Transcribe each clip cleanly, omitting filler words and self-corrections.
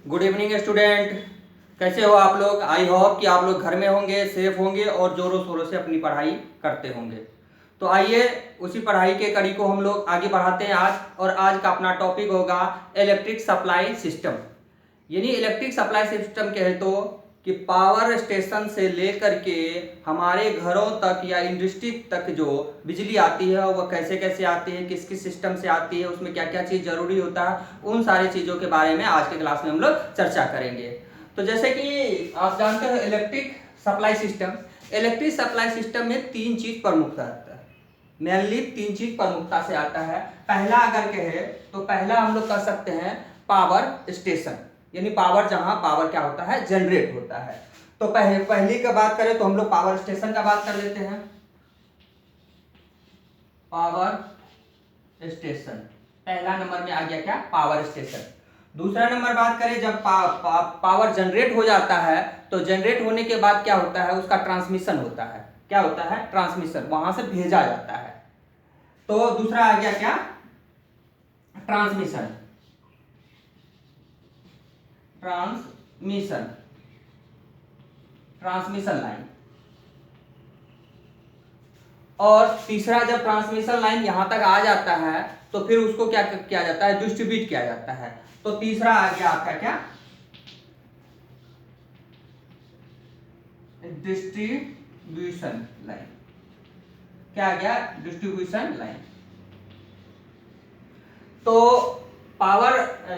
Good evening student. कैसे हो आप लोग? आई होप कि आप लोग घर में होंगे, सेफ होंगे और जोरों शोरों से अपनी पढ़ाई करते होंगे। तो आइए उसी पढ़ाई के कड़ी को हम लोग आगे बढ़ाते हैं आज। और आज का अपना टॉपिक होगा इलेक्ट्रिक सप्लाई सिस्टम। यानी इलेक्ट्रिक सप्लाई सिस्टम कहे तो कि पावर स्टेशन से लेकर के हमारे घरों तक या इंडस्ट्री तक जो बिजली आती है वह कैसे कैसे आती है, किस किस सिस्टम से आती है, उसमें क्या क्या चीज़ जरूरी होता है, उन सारी चीज़ों के बारे में आज के क्लास में हम लोग चर्चा करेंगे। तो जैसे कि आप जानते हो इलेक्ट्रिक सप्लाई सिस्टम में तीन चीज़ प्रमुखता आता है। मेनली तीन चीज प्रमुखता से आता है। पहला अगर कहे तो पहला हम लोग कर सकते हैं पावर स्टेशन, यानी पावर जहां पावर क्या होता है, जनरेट होता है। तो पहली का बात करें तो हम लोग पावर स्टेशन का बात कर लेते हैं। पावर स्टेशन पहला नंबर में आ गया क्या, पावर स्टेशन। दूसरा नंबर बात करें जब पावर जनरेट हो जाता है तो जनरेट होने के बाद क्या होता है, उसका ट्रांसमिशन होता है। क्या होता है? ट्रांसमिशन, वहां से भेजा जाता है। तो दूसरा आ गया क्या, ट्रांसमिशन। Transmission transmission line. और तीसरा जब ट्रांसमिशन लाइन यहां तक आ जाता है तो फिर उसको क्या किया जाता है, डिस्ट्रीब्यूट किया जाता है। तो तीसरा आ गया आपका क्या, डिस्ट्रीब्यूशन लाइन। क्या आ गया, डिस्ट्रीब्यूशन लाइन। तो पावर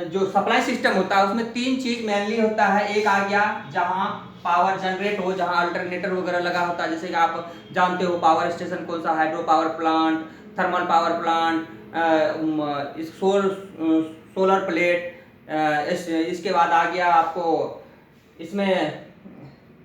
जो सप्लाई सिस्टम होता है उसमें तीन चीज मेनली होता है। एक आ गया जहां पावर जनरेट हो, जहां अल्टरनेटर वगैरह लगा होता है, जैसे कि आप जानते हो पावर स्टेशन कौन सा, hydro power plant, thermal power plant, solar plate. इसके बाद आ गया आपको इसमें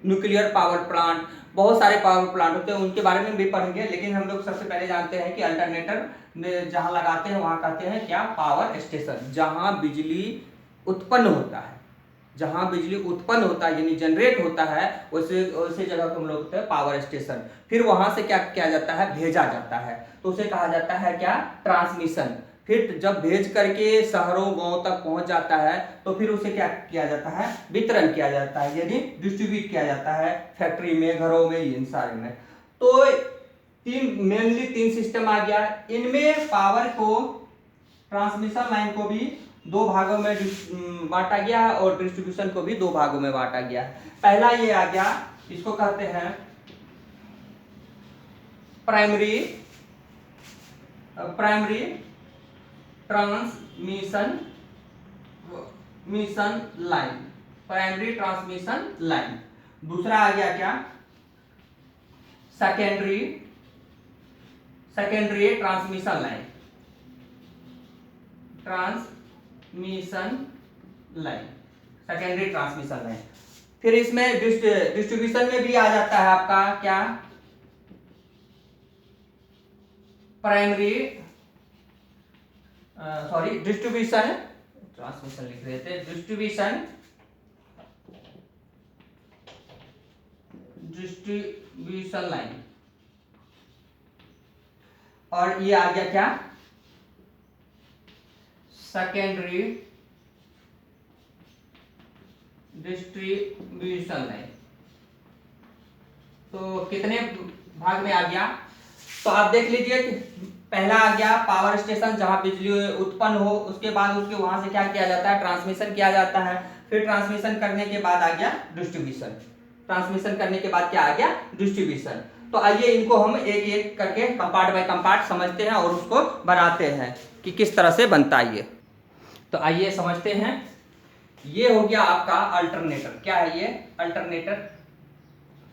न्यूक्लियर पावर प्लांट। बहुत सारे पावर प्लांट होते हैं, उनके बारे में भी पढ़ेंगे। लेकिन हम लोग सबसे पहले जानते हैं कि अल्टरनेटर में जहां लगाते हैं वहां कहते हैं क्या, पावर स्टेशन। जहां बिजली उत्पन्न होता है, जहां बिजली उत्पन्न होता है यानी जनरेट होता है, उसे जगह को हम लोग कहते हैं पावर स्टेशन। फिर वहां से क्या किया जाता है, भेजा जाता है, तो उसे कहा जाता है क्या, ट्रांसमिशन। फिर जब भेज करके शहरों गांव तक पहुंच जाता है तो फिर उसे क्या किया जाता है, वितरण किया जाता है, यानी डिस्ट्रीब्यूट किया जाता है फैक्ट्री में, घरों में, इन सारे में। तो मेनली तीन सिस्टम आ गया। इनमें पावर को, ट्रांसमिशन लाइन को भी दो भागों में बांटा गया है और डिस्ट्रीब्यूशन को भी दो भागों में बांटा गया है। पहला ये आ गया, इसको कहते हैं primary transmission line. Primary transmission line. दूसरा आ गया क्या, secondary transmission line. Secondary transmission line. फिर इसमें डिस्ट्रीब्यूशन में भी आ जाता है आपका क्या, डिस्ट्रीब्यूशन, ट्रांसमिशन लिख रहे थे, डिस्ट्रीब्यूशन लाइन। और ये आ गया क्या, सेकेंडरी डिस्ट्रीब्यूशन लाइन। तो कितने भाग में आ गया, तो आप देख लीजिए कि पहला आ गया पावर स्टेशन जहां बिजली उत्पन्न हो, उसके बाद उसके वहां से क्या किया जाता है, ट्रांसमिशन किया जाता है। फिर ट्रांसमिशन करने के बाद आ गया डिस्ट्रीब्यूशन। ट्रांसमिशन करने के बाद क्या आ गया, डिस्ट्रीब्यूशन। तो आइए इनको हम एक एक करके कंपार्ट बाय कंपार्ट समझते हैं और उसको बनाते हैं कि किस तरह से बनता है ये। तो आइए समझते हैं। ये हो गया आपका अल्टरनेटर। क्या है ये, अल्टरनेटर।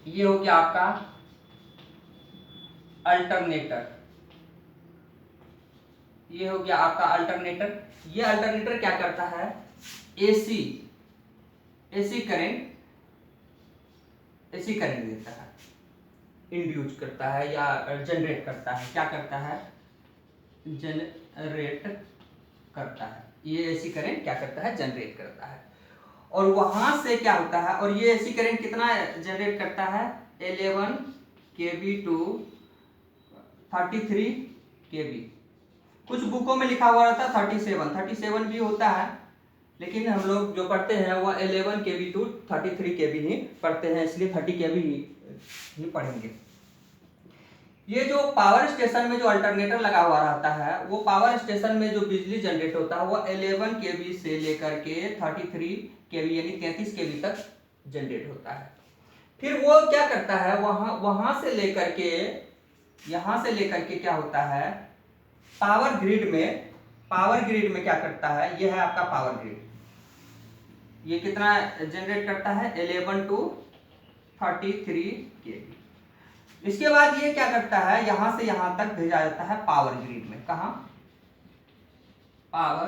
ये हो गया आपका अल्टरनेटर। ये हो गया आपका अल्टरनेटर। ये अल्टरनेटर क्या करता है, एसी करंट देता है, इंड्यूस करता है या जनरेट करता है। क्या करता है, जनरेट करता है। ये एसी करंट क्या करता है, जनरेट करता है। और वहां से क्या होता है, और ये एसी करंट कितना जनरेट करता है, 11 kV टू 33 kV। कुछ बुकों में लिखा हुआ रहता है 37 भी होता है, लेकिन हम लोग जो पढ़ते हैं वो 11 kV टू 33 kV ही पढ़ते हैं, इसलिए 30 kV ही पढ़ेंगे। ये जो पावर स्टेशन में जो अल्टरनेटर लगा हुआ रहता है, वो पावर स्टेशन में जो बिजली जनरेट होता है वो 11 kV से लेकर के 33 kV यानी 33 kV तक जनरेट होता है। फिर वो क्या करता है, वहां से लेकर के यहां से लेकर के क्या होता है, पावर ग्रिड में क्या करता है, ये है आपका पावर ग्रिड। ये कितना जनरेट करता है, 11 टू 33 kV। इसके बाद ये क्या करता है, यहां से यहां तक भेजा जाता है पावर ग्रिड में। कहा, पावर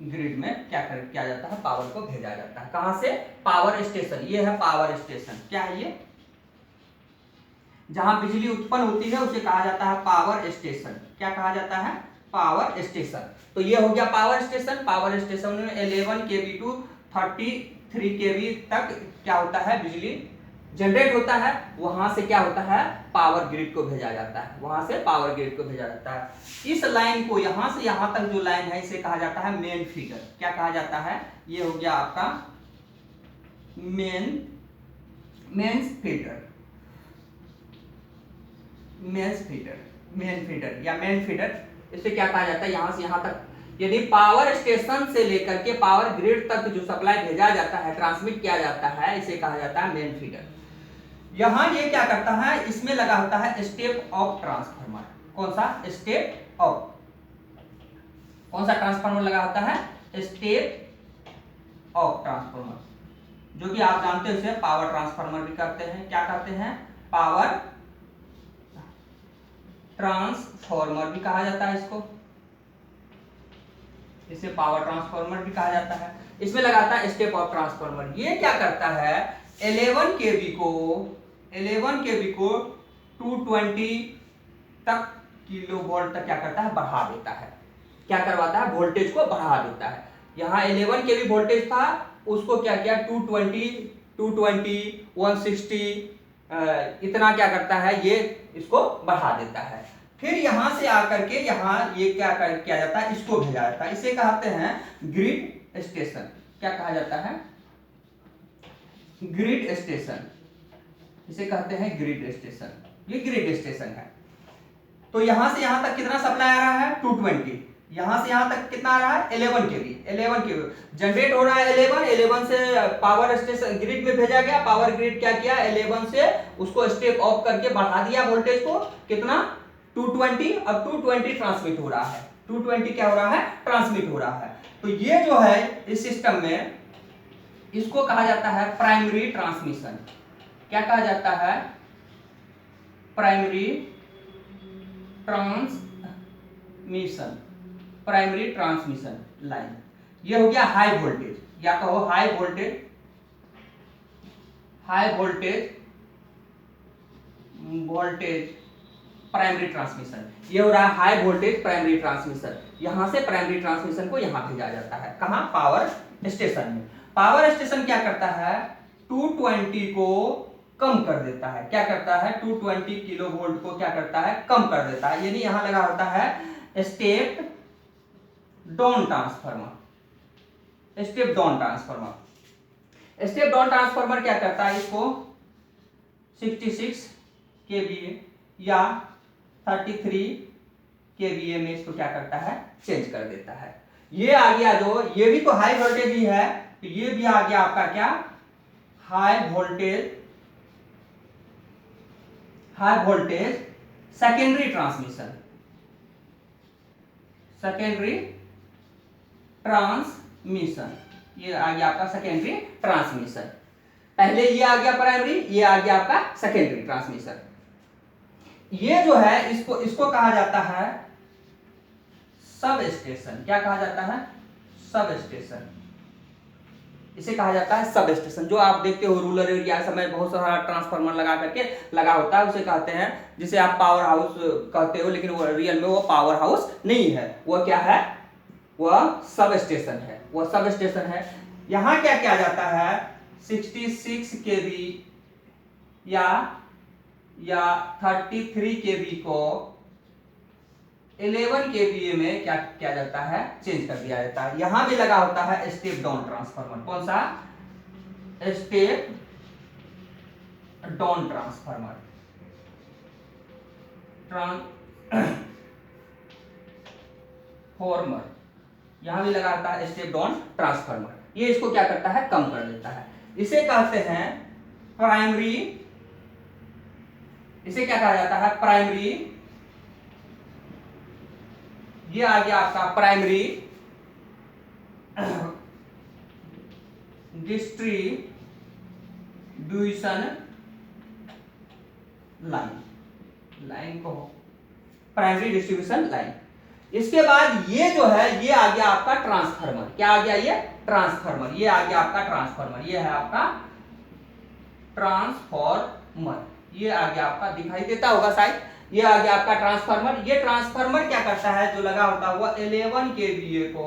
ग्रिड में किया जाता है, पावर को भेजा जाता है। कहां से, पावर स्टेशन। ये है पावर स्टेशन। क्या है ये, जहां बिजली उत्पन्न होती है उसे कहा जाता है पावर स्टेशन। क्या कहा जाता है, पावर स्टेशन। तो ये हो गया पावर स्टेशन। पावर स्टेशन में 11 kV टू 33 kV तक क्या होता है, बिजली जनरेट होता है। वहां से क्या होता है, पावर ग्रिड को भेजा जाता है, वहां से पावर ग्रिड को भेजा जाता है। इस लाइन को, यहां से यहां तक जो लाइन है, इसे कहा जाता है मेन फीडर। क्या कहा जाता है, ये हो गया आपका मेंस फीडर या मेन फीडर। इसे क्या कहा जाता है, यहां से यहां तक, यानी पावर स्टेशन से लेकर के पावर ग्रिड तक जो सप्लाई भेजा जाता है, ट्रांसमिट किया जाता है, इसे कहा जाता है मेन फीडर। यहां ये क्या करता है, इसमें लगा होता है स्टेप ऑफ ट्रांसफार्मर। कौन सा, स्टेप ऑफ, कौन सा ट्रांसफार्मर लगा होता है, स्टेप ऑफ ट्रांसफार्मर, जो कि आप जानते हो उसे पावर ट्रांसफार्मर भी कहते हैं। क्या कहते हैं, पावर ट्रांसफार्मर भी कहा जाता है इसको, इसे पावर ट्रांसफार्मर भी कहा जाता है। इसमें लगाता है स्टेप ऑफ ट्रांसफार्मर। ये क्या करता है, 11 kV को 220 तक किलोवोल्ट तक क्या करता है, बढ़ा देता है। क्या करवाता है, वोल्टेज को बढ़ा देता है। यहाँ 11 kV वोल्टेज था, उसको क्या किया, 220 160 इतना क्या करता है, ये इसको बढ़ा देता है। फिर यहां से आकर के यहां ये क्या किया जाता है, इसको भेजा जाता है। इसे कहते हैं ग्रिड स्टेशन। क्या कहा जाता है, ग्रिड स्टेशन, इसे कहते हैं ग्रिड स्टेशन। ये ग्रिड स्टेशन है। तो यहां से यहां तक कितना सप्लाई आ रहा है, 220। यहां से यहां तक कितना आ रहा है, 11 kV जनरेट हो रहा है। 11 से पावर स्टेशन ग्रिड में भेजा गया। पावर ग्रिड क्या किया, 11 से उसको स्टेप ऑफ करके बढ़ा दिया वोल्टेज को, कितना, 220। अब 220 ट्रांसमिट हो रहा है, 220 क्या हो रहा है, ट्रांसमिट हो रहा है। तो ये जो है इस सिस्टम में, इसको कहा जाता है प्राइमरी ट्रांसमिशन। क्या कहा जाता है, प्राइमरी ट्रांसमिशन लाइन। ये हो गया हाई वोल्टेज, या कहो हाई वोल्टेज प्राइमरी ट्रांसमिशन। ये हो रहा है हाई वोल्टेज प्राइमरी ट्रांसमिशन। यहां से प्राइमरी ट्रांसमिशन को यहां भेजा जाता है। कहां, पावर स्टेशन में। पावर स्टेशन क्या करता है, 220 को कम कर देता है। क्या करता है, 220 किलोवोल्ट को क्या करता है, कम कर देता है। यानी यहां लगा होता है step down transformer. Step down transformer क्या करता है, इसको 66 kVA या 33 kVA में इसको क्या करता है, चेंज कर देता है। ये आ गया जो, ये भी तो हाई वोल्टेज ही है, तो ये भी आ गया आपका क्या, हाई वोल्टेज सेकेंडरी ट्रांसमिशन। ये आ गया आपका सेकेंडरी ट्रांसमिशन। पहले ये आ गया प्राइमरी, ये आ गया आपका सेकेंडरी ट्रांसमिशन। ये जो है इसको कहा जाता है सब स्टेशन। क्या कहा जाता है, सब स्टेशन। इसे कहा जाता है सब स्टेशन। जो आप देखते हो रूरल एरिया समय बहुत सारा ट्रांसफार्मर लगा करके लगा होता है, उसे कहते हैं, जिसे आप पावर हाउस कहते हो, लेकिन वो रियल में वो पावर हाउस नहीं है, वो क्या है, वह सब स्टेशन है, वह सब स्टेशन है। यहां क्या किया जाता है, 66 kV या 33 kV को 11 kVA में क्या किया जाता है, चेंज कर दिया जाता है। यहां भी लगा होता है स्टेप डाउन ट्रांसफार्मर। कौन सा? Step down transformer. ट्रांसफार्मर यहां भी लगा होता है स्टेप डाउन ट्रांसफार्मर। ये इसको क्या करता है, कम कर देता है। इसे कहते हैं प्राइमरी, इसे क्या कहा जाता है, प्राइमरी। ये आ गया आपका प्राइमरी डिस्ट्रीब्यूशन लाइन को प्राइमरी डिस्ट्रीब्यूशन लाइन। इसके बाद ये जो है ये आ गया आपका ट्रांसफार्मर। क्या आ गया? ये ट्रांसफार्मर। ये आ गया आपका ट्रांसफार्मर। ये है आपका ट्रांसफार्मर। ये आ गया आपका, दिखाई देता होगा शायद। ये आ गया आपका ट्रांसफार्मर। ये ट्रांसफार्मर क्या करता है, जो लगा होता हुआ 11 kVA को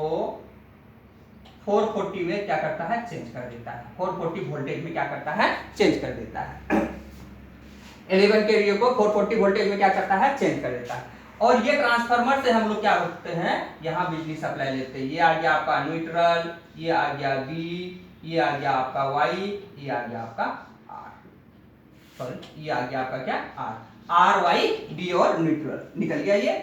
440 में क्या करता है, चेंज कर देता है। 440 वोल्टेज में क्या करता है, चेंज कर देता है। 11 kVA को 440 वोल्टेज में क्या करता है, चेंज कर देता है। और ये ट्रांसफार्मर से हम लोग क्या होते हैं, यहाँ बिजली सप्लाई लेते हैं। ये आ गया आपका न्यूट्रल, ये आ गया बी, ये आ गया आपका वाई, ये आ गया आपका आर, सॉरी ये आ गया आपका क्या, आर वाई डी और न्यूट्रल निकल गया। ये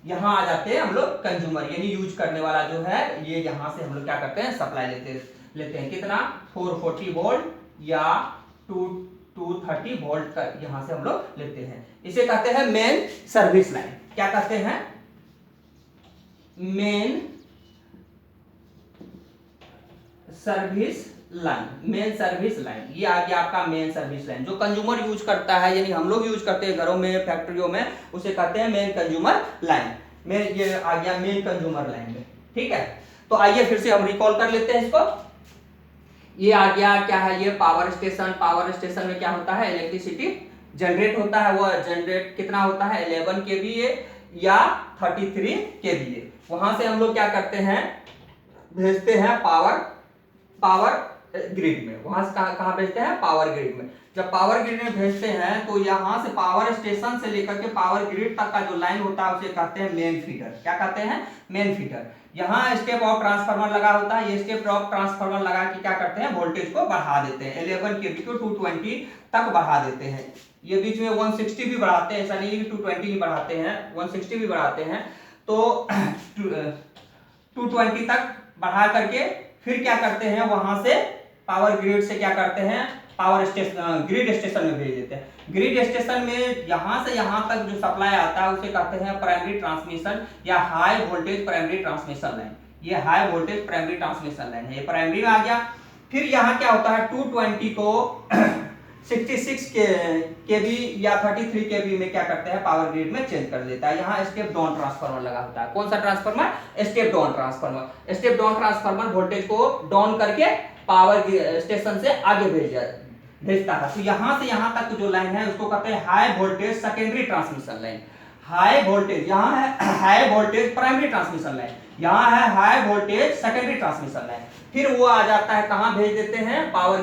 यहाँ आ जाते हैं हम लोग कंज्यूमर, यानी यूज करने वाला जो है, ये यहाँ से हम लोग क्या करते हैं, सप्लाई लेते हैं। कितना? 440 वोल्ट या 230 वोल्ट का यहाँ से हम लोग लेते हैं। इसे कहते हैं मेन सर्विस लाइन। क्या कहते हैं? Main service line. Main service line, ये आ गया आपका मेन सर्विस लाइन। जो कंज्यूमर यूज करता है, यानी हम लोग यूज करते हैं घरों में, फैक्ट्रियों में, उसे कहते हैं मेन कंज्यूमर लाइन में। ये आ गया मेन कंज्यूमर लाइन में। ठीक है, तो आइए फिर से हम रिकॉल कर लेते हैं इसको। ये आ गया क्या है, ये पावर स्टेशन। पावर स्टेशन में क्या होता है, इलेक्ट्रिसिटी जनरेट होता है। वो जनरेट कितना होता है, 11 kVA या 33 kVA। वहां से हम लोग क्या करते हैं, भेजते हैं पावर ग्रिड में। वहां से कहां भेजते हैं, पावर ग्रिड में। जब पावर ग्रिड में भेजते हैं तो यहां से पावर स्टेशन से लेकर के पावर ग्रिड तक का जो लाइन होता है उसे कहते हैं मेन फीडर। क्या कहते हैं, मेन फीडर। यहाँ स्टेप ऑफ ट्रांसफार्मर लगा होता है। ये स्टेप ऑफ ट्रांसफार्मर लगा के क्या करते हैं, वोल्टेज को बढ़ा देते हैं। 11 kV को 220 तक बढ़ा देते हैं। ये बीच में 160 भी बढ़ाते हैं, ऐसा नहीं कि 220 ही बढ़ाते हैं, 160 भी बढ़ाते हैं। तो 220 तक बढ़ा करके फिर क्या करते हैं, वहां से पावर ग्रिड से क्या करते हैं, पावर स्टेशन, ग्रिड स्टेशन में भेज देते हैं। ग्रिड स्टेशन में यहां से यहां तक जो सप्लाई आता है उसे कहते हैं प्राइमरी ट्रांसमिशन या high voltage primary transmission line. ये high voltage primary transmission line है, ये प्राइमरी में आ गया। फिर यहाँ क्या होता है, 220 को 66 kV या 33 kV में क्या करते हैं, पावर ग्रिड में चेंज कर देता है। यहाँ स्टेप डाउन ट्रांसफार्मर लगा होता है। कौन सा transformer, step down transformer. Step down transformer voltage को डाउन करके पावर स्टेशन से आगे भेजता है। तो यहां से यहां तक जो लाइन है उसको कहते हैं high voltage secondary transmission line. High voltage, यहाँ है high voltage primary transmission line, यहाँ है high voltage secondary transmission line. फिर वो आ जाता है, कहां भेज देते हैं, पावर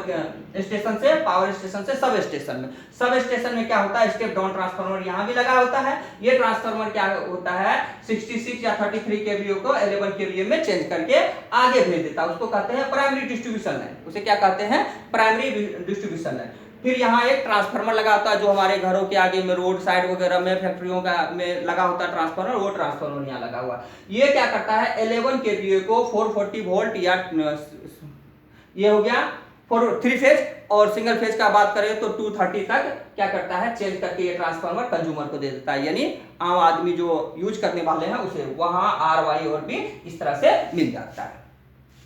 स्टेशन से, पावर स्टेशन से सब स्टेशन में। सब स्टेशन में क्या होता है, स्टेप डाउन ट्रांसफार्मर यहाँ भी लगा होता है। ये ट्रांसफार्मर क्या होता है, 66 या 33 kVA को 11 kVA में चेंज करके आगे भेज देता है। उसको कहते हैं प्राइमरी डिस्ट्रीब्यूशन लाइन। उसे क्या कहते हैं, प्राइमरी डिस्ट्रीब्यूशन लाइन। फिर यहाँ एक ट्रांसफार्मर लगा होता है, जो हमारे घरों के आगे में, रोड साइड वगैरह में, फैक्ट्रियों का में लगा होता है ट्रांसफार्मर। वो ट्रांसफार्मर यहाँ लगा हुआ है। ये क्या करता है, 11 kVA को 440 वोल्ट या ये हो गया 3 फेज, और सिंगल फेज का बात करें तो 230 तक क्या करता है, चेंज करके ये ट्रांसफार्मर कंज्यूमर को दे देता है। यानी आम आदमी जो यूज करने वाले हैं उसे वहां आर वाई और भी इस तरह से मिल जाता है।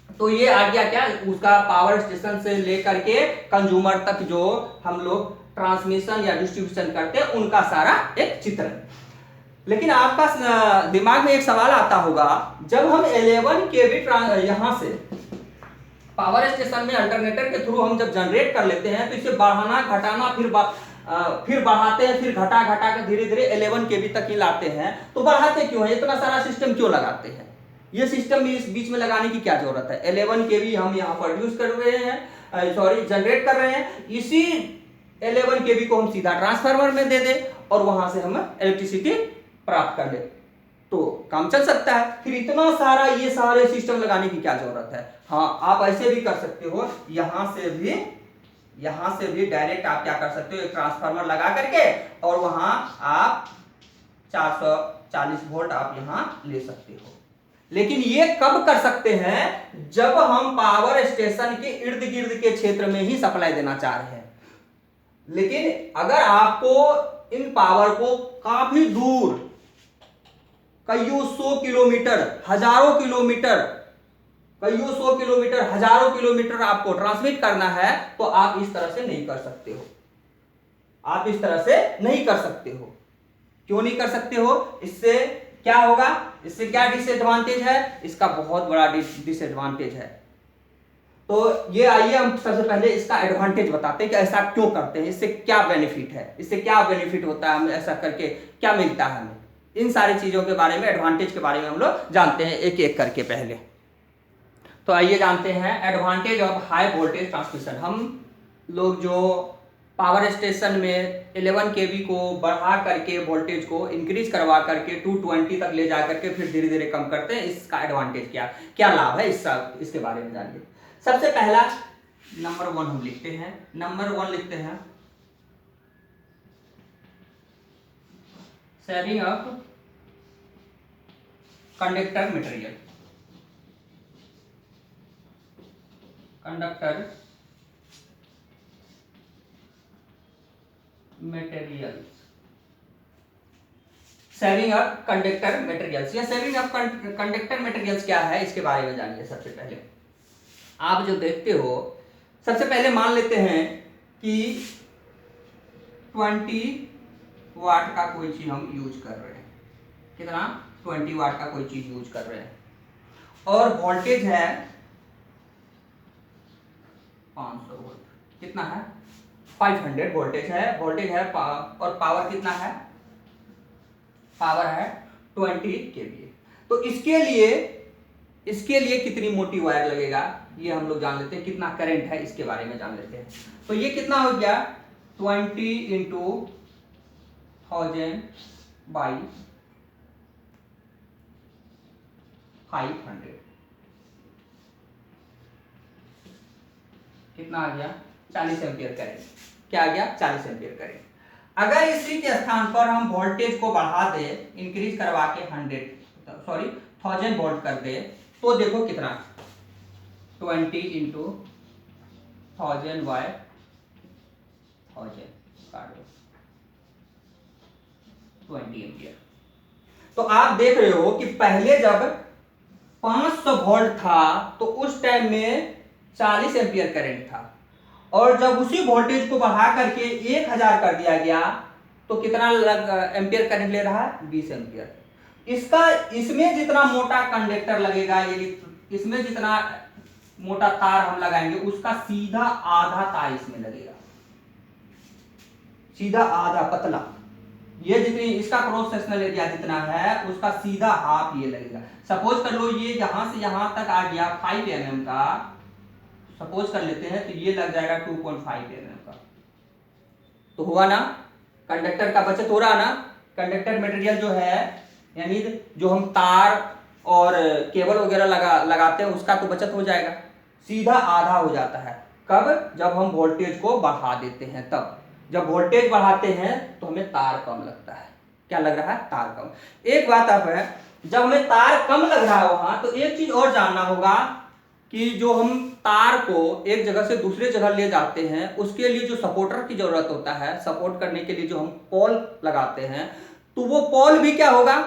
तो ये आ गया क्या, उसका पावर स्टेशन से लेकर के कंज्यूमर तक जो हम लोग ट्रांसमिशन या डिस्ट्रीब्यूशन करते हैं उनका सारा एक चित्र। लेकिन आपका दिमाग में एक सवाल आता होगा, जब हम 11 kV यहां से पावर स्टेशन में अल्टरनेटर के थ्रू हम जब जनरेट कर लेते हैं तो इसे बढ़ाना घटाना, फिर बढ़ाते हैं, फिर घटा के धीरे धीरे 11 kV तक ही लाते हैं। तो बढ़ाते क्यों है, इतना सारा सिस्टम क्यों लगाते हैं? ये सिस्टम इस बीच में लगाने की क्या जरूरत है? 11 kV हम यहाँ प्रोड्यूस कर रहे हैं, जनरेट कर रहे हैं। इसी 11 kV को हम सीधा ट्रांसफार्मर में दे दें और वहां से हम इलेक्ट्रिसिटी प्राप्त कर ले। तो काम चल सकता है। फिर इतना सारा ये सारे सिस्टम लगाने की क्या जरूरत है। हाँ, आप ऐसे भी कर सकते हो, यहां से भी डायरेक्ट आप क्या कर सकते हो, एक ट्रांसफार्मर लगा करके और वहां आप 440 वोल्ट आप यहां ले सकते हो। लेकिन ये कब कर सकते हैं, जब हम पावर स्टेशन के इर्द गिर्द के क्षेत्र में ही सप्लाई देना चाह रहे हैं। लेकिन अगर आपको इन पावर को काफी दूर, कईयों सौ किलोमीटर, हजारों किलोमीटर, कईयों सौ किलोमीटर, हजारों किलोमीटर आपको ट्रांसमिट करना है, तो आप इस तरह से नहीं कर सकते हो। आप इस तरह से नहीं कर सकते हो। क्यों नहीं कर सकते हो? इससे क्या होगा, इससे क्या डिसएडवांटेज है? इसका बहुत बड़ा डिसएडवांटेज है। तो ये आइए हम सबसे पहले इसका एडवांटेज बताते हैं कि ऐसा क्यों करते हैं, इससे क्या बेनिफिट है, इससे क्या बेनिफिट होता है, हमें ऐसा करके क्या मिलता है हमें। इन सारी चीजों के बारे में, एडवांटेज के बारे में हम लोग जानते हैं एक एक करके। पहले तो आइए जानते हैं advantage of high voltage transmission. हम लोग जो पावर स्टेशन में 11 kV को बढ़ा करके वोल्टेज को इंक्रीज करवा करके 220 तक ले जा करके फिर धीरे धीरे कम करते हैं, इसका एडवांटेज क्या लाभ है, इसके बारे में जानिए। सबसे पहला नंबर 1 हम लिखते हैं, नंबर 1 लिखते हैं saving of conductor material. Conductor materials, saving of conductor materials. या सेविंग ऑफ कंडक्टर मटेरियल्स क्या है, इसके बारे में जानिए। सबसे पहले आप जो देखते हो, सबसे पहले मान लेते हैं कि 20 वाट का कोई चीज हम यूज कर रहे हैं। कितना? 20 वाट का कोई चीज यूज कर रहे हैं और वोल्टेज है 500 वोल्ट। कितना है? 500 वोल्टेज है, और पावर कितना है? पावर है 20 kVA। तो इसके लिए कितनी मोटी वायर लगेगा, ये हम लोग जान लेते हैं। कितना करंट है, इसके बारे में जान लेते हैं। तो ये कितना हो गया? 20 इंटू 1000 बाई 500, कितना आ गया? 40 एम्पियर करंट। क्या आ गया? 40 एम्पियर करंट। अगर इसी के स्थान पर हम वोल्टेज को बढ़ा दे, इंक्रीज करवा के 1000 वोल्ट कर दे, तो देखो कितना, 20 इंटू 1000 बाय 1000 काट दो, 20 एम्पियर। तो आप देख रहे हो कि पहले जब 500 वोल्ट था तो उस टाइम में 40 एम्पियर करंट था, और जब उसी वोल्टेज को बढ़ा करके 1000 कर दिया गया तो कितना एम्पियर करंट ले रहा है? 20 एम्पियर। इसमें जितना मोटा कंडक्टर लगेगा, इसमें जितना मोटा तार हम लगाएंगे, उसका सीधा आधा तार इसमें लगेगा, सीधा आधा पतला। ये जितनी इसका क्रॉस सेक्शनल एरिया जितना है, उसका सीधा हाफ ये लगेगा। सपोज कर लो ये यहां से यहां तक आ गया 5 mm का, सपोज कर लेते हैं, तो ये लग जाएगा 2.5 mm का। तो हुआ ना, कंडक्टर का बचत हो रहा ना। कंडक्टर मटेरियल जो है, यानी जो हम तार और केबल वगैरह लगाते हैं, उसका तो बचत हो जाएगा, सीधा आधा हो जाता है। कब? जब हम वोल्टेज को बढ़ा देते हैं तब। जब वोल्टेज बढ़ाते हैं तो हमें तार कम लगता है। क्या लग रहा है? तार कम। एक बात अब है, जब हमें तार कम लग रहा है वहां, तो एक चीज और जानना होगा कि जो हम तार को एक जगह से दूसरे जगह ले जाते हैं, उसके लिए जो सपोर्टर की जरूरत होता है, सपोर्ट करने के लिए जो हम पोल लगाते हैं, तो वो पोल भी क्या होगा,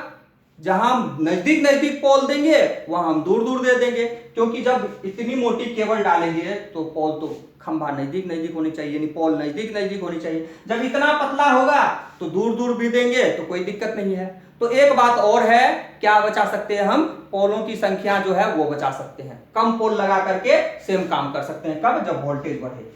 जहां हम नजदीक पोल देंगे वहां हम दूर दे देंगे, क्योंकि जब इतनी मोटी केबल डालेंगे तो पोल तो खंभा नजदीक होनी चाहिए, यानी पोल नजदीक होनी चाहिए। जब इतना पतला होगा तो दूर भी देंगे तो कोई दिक्कत नहीं है। तो एक बात और है, क्या बचा सकते हैं हम? पोलों की संख्या जो है वो बचा सकते हैं। कम पोल लगा करके सेम काम कर सकते हैं। कब? जब वोल्टेज बढ़े।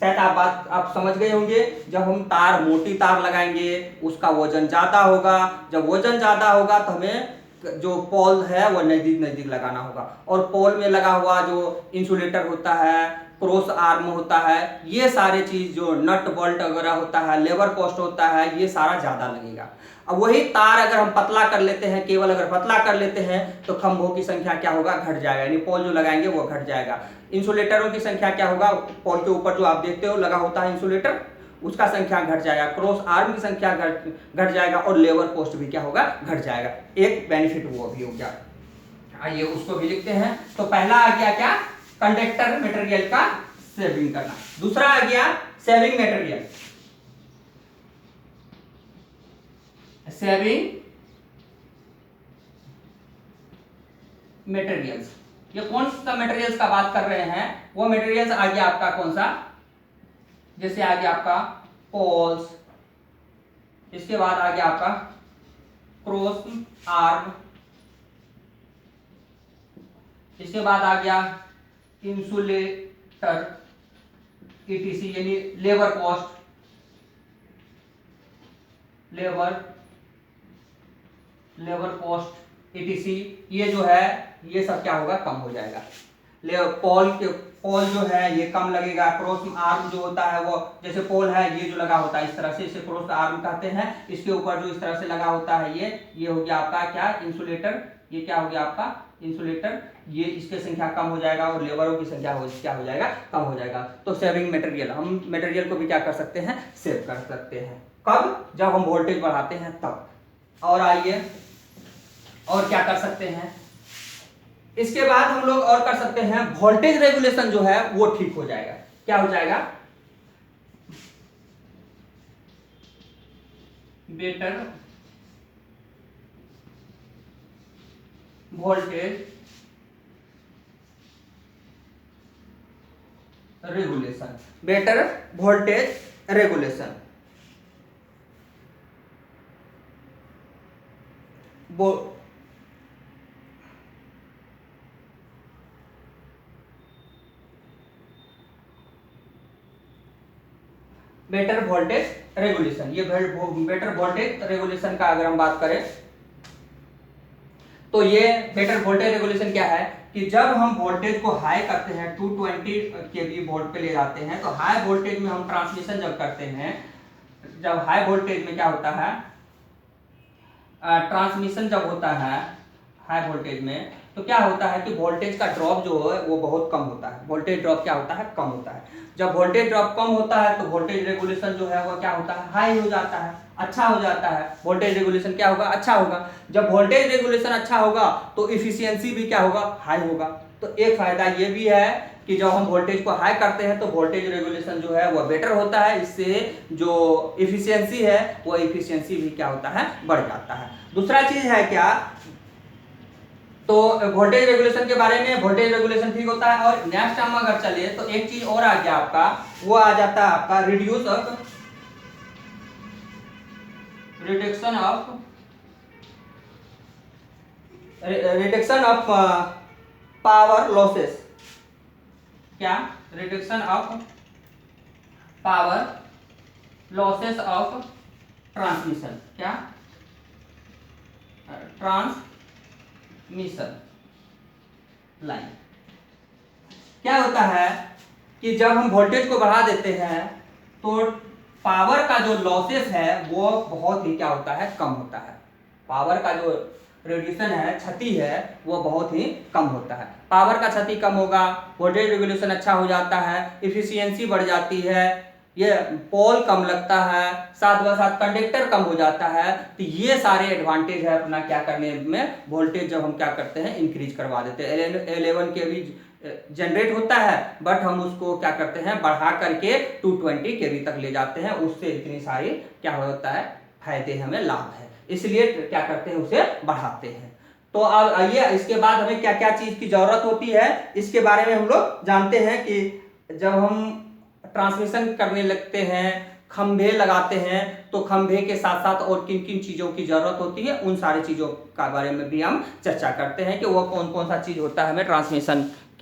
शायद आप समझ गए होंगे। जब हम मोटी तार लगाएंगे उसका वजन ज्यादा होगा, जब वजन ज्यादा होगा तो हमें जो पोल है वो नजदीक लगाना होगा, और पोल में लगा हुआ जो इंसुलेटर होता है, क्रॉस आर्म होता है, ये सारे चीज जो नट बोल्ट वगैरह होता है, लेबर कॉस्ट होता है, ये सारा ज्यादा लगेगा। अब वही तार अगर हम पतला कर लेते हैं, केवल अगर पतला कर लेते हैं तो खंभों की संख्या क्या होगा, घट जाएगा, यानी पोल जो लगाएंगे वो घट जाएगा। इंसुलेटरों की संख्या क्या होगा, पोल के ऊपर जो आप देखते हो लगा होता है इंसुलेटर, उसका संख्या घट जाएगा, क्रॉस आर्म की संख्या घट जाएगा, और लेबर पोस्ट भी क्या होगा, घट जाएगा। एक बेनिफिट वो भी हो गया। आइए उसको भी लिखते हैं। तो पहला आ गया क्या, कंडक्टर मटेरियल का सेविंग करना। दूसरा आ गया सेविंग मटेरियल, सेविंग मटेरियल्स। ये कौन सा मटेरियल्स का बात कर रहे हैं, वो मटेरियल्स आ गया आपका कौन सा, जैसे आ गया आपका पोल्स, इसके बाद आ गया आपका क्रॉस आर्म, इसके बाद आ गया इंसुलेटर ईटीसी, यानी labour cost, labour cost etc, ये जो है ये सब क्या होगा, कम हो जाएगा। पोल जो है ये कम लगेगा। क्रॉस आर्म जो होता है वो, जैसे पोल है ये जो लगा होता है इस तरह से, इसे क्रॉस आर्म कहते हैं। इसके ऊपर जो इस तरह से लगा होता है ये हो गया आपका क्या, इंसुलेटर। ये क्या हो गया आपका इंसुलेटर, ये इसकी संख्या कम हो जाएगा और लेबरों की संख्या क्या हो जाएगा, कम हो जाएगा। तो सेविंग मटेरियल, हम मटेरियल को भी क्या कर सकते हैं, सेव कर सकते हैं। कब, जब हम वोल्टेज बढ़ाते हैं तब। और आइए और क्या कर सकते हैं, इसके बाद हम लोग और कर सकते हैं, वोल्टेज रेगुलेशन जो है वो ठीक हो जाएगा। क्या हो जाएगा, better voltage regulation, better voltage regulation. Better voltage regulation, ये बेटर वोल्टेज रेगुलेशन का अगर हम बात करें तो ये बेटर वोल्टेज रेगुलेशन क्या है कि जब हम वोल्टेज को हाई करते हैं, 220 kV वोल्ट पे ले जाते हैं, तो हाई वोल्टेज में हम ट्रांसमिशन जब करते हैं, जब हाई वोल्टेज में क्या होता है, ट्रांसमिशन जब होता है हाई वोल्टेज में, तो क्या होता है कि वोल्टेज का ड्रॉप जो है वो बहुत कम होता है। वोल्टेज ड्रॉप क्या होता है, कम होता है। जब वोल्टेज ड्रॉप कम होता है तो वोल्टेज रेगुलेशन जो है वो क्या होता है, हाई हो जाता है, अच्छा हो जाता है। वोल्टेज रेगुलेशन क्या होगा, अच्छा होगा। जब वोल्टेज रेगुलेशन अच्छा होगा तो इफिशियंसी भी क्या होगा, हाई होगा। तो एक फायदा ये भी है कि जब हम वोल्टेज को हाई करते हैं तो वोल्टेज रेगुलेशन जो है वो बेटर होता है, इससे जो इफिशियंसी है वो इफिशियंसी भी क्या होता है, बढ़ जाता है। दूसरा चीज है क्या, तो वोल्टेज रेगुलेशन के बारे में, वोल्टेज रेगुलेशन ठीक होता है। और नेक्स्ट हम अगर चले तो एक चीज और आ गया आपका, वो आ जाता है आपका रिडक्शन ऑफ पावर लॉसेस। क्या, reduction of power losses of transmission. क्या, ट्रांसमिशन लाइन। क्या होता है कि जब हम वोल्टेज को बढ़ा देते हैं तो पावर का जो लॉसेस है वो बहुत ही क्या होता है, कम होता है। पावर का जो रेडिएशन है, क्षति है, वो बहुत ही कम होता है। पावर का क्षति कम होगा, वोल्टेज रेगुलेशन अच्छा हो जाता है, इफिशियंसी बढ़ जाती है, ये पोल कम लगता है, साथ व साथ कंडक्टर कम हो जाता है। तो ये सारे एडवांटेज है अपना क्या करने में, वोल्टेज जब हम क्या करते हैं, इंक्रीज करवा देते हैं। 11 kV जनरेट होता है, बट हम उसको क्या करते हैं, बढ़ा करके 220 kV तक ले जाते हैं। उससे इतनी सारी क्या होता है, फायदे हमें, लाभ है, इसलिए क्या करते हैं, उसे बढ़ाते हैं। तो अब आइए इसके बाद हमें क्या क्या चीज की जरूरत होती है इसके बारे में हम लोग जानते हैं कि जब हम ट्रांसमिशन करने लगते हैं, खंभे लगाते हैं, तो खंभे के साथ साथ और किन किन चीजों की जरूरत होती है, उन सारी चीजों के बारे में भी हम चर्चा करते हैं कि वो कौन कौन सा चीज होता है हमें ट्रांसमिशन